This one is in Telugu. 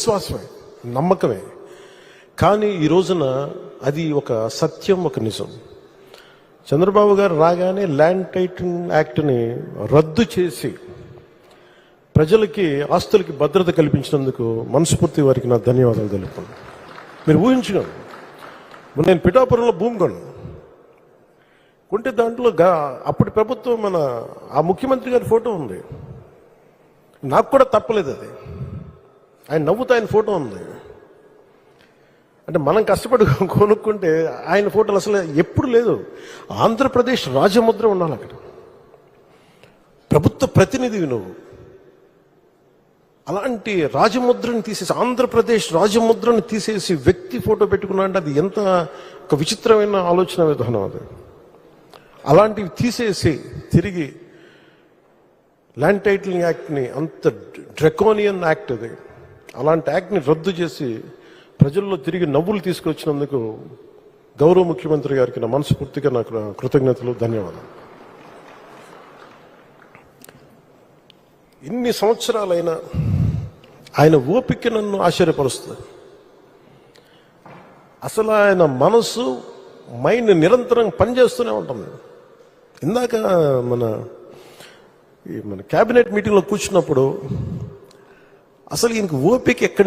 విశ్వాసమే, నమ్మకమే. కానీ ఈ రోజున అది ఒక సత్యం, ఒక నిజం. చంద్రబాబు గారు రాగానే ల్యాండ్ టైటిలింగ్ యాక్ట్ని రద్దు చేసి ప్రజలకి ఆస్తులకి భద్రత కల్పించినందుకు మనస్ఫూర్తి వారికి నా ధన్యవాదాలు తెలుపుతున్నాను. మీరు ఊహించగలరు, నేను పిఠాపురంలో భూమి కొంటే దాంట్లో అప్పటి ప్రభుత్వం ఆ ముఖ్యమంత్రి గారి ఫోటో ఉంది. నాకు కూడా తప్పలేదు అది. ఆయన నవ్వుతూ ఆయన ఫోటో ఉంది. అంటే మనం కష్టపడి కొనుక్కుంటే ఆయన ఫోటోలు అసలు ఎప్పుడు లేదు. ఆంధ్రప్రదేశ్ రాజముద్ర ఉండాలి అక్కడ. ప్రభుత్వ ప్రతినిధివి నువ్వు. అలాంటి రాజముద్రని తీసేసి, ఆంధ్రప్రదేశ్ రాజముద్రని తీసేసి వ్యక్తి ఫోటో పెట్టుకున్నా అంటే అది ఎంత ఒక విచిత్రమైన ఆలోచన విధానం అది. అలాంటివి తీసేసి తిరిగి ల్యాండ్ టైటిలింగ్ యాక్ట్ని, అంత డ్రకోనియన్ యాక్ట్ అది, అలాంటి యాక్ట్ని రద్దు చేసి ప్రజల్లో తిరిగి నవ్వులు తీసుకొచ్చినందుకు గౌరవ ముఖ్యమంత్రి గారికి నా మనస్ఫూర్తిగా నాకు కృతజ్ఞతలు, ధన్యవాదాలు. ఇన్ని సంవత్సరాలైనా ఆయన ఓపిక నన్ను ఆశ్చర్యపరుస్తుంది. అసలు ఆయన మనసు, మైండ్ నిరంతరం పనిచేస్తూనే ఉంటుంది. ఇందాక మన క్యాబినెట్ మీటింగ్లో కూర్చున్నప్పుడు అసలు ఈయనకి ఓపిక ఎక్కడి నుంచి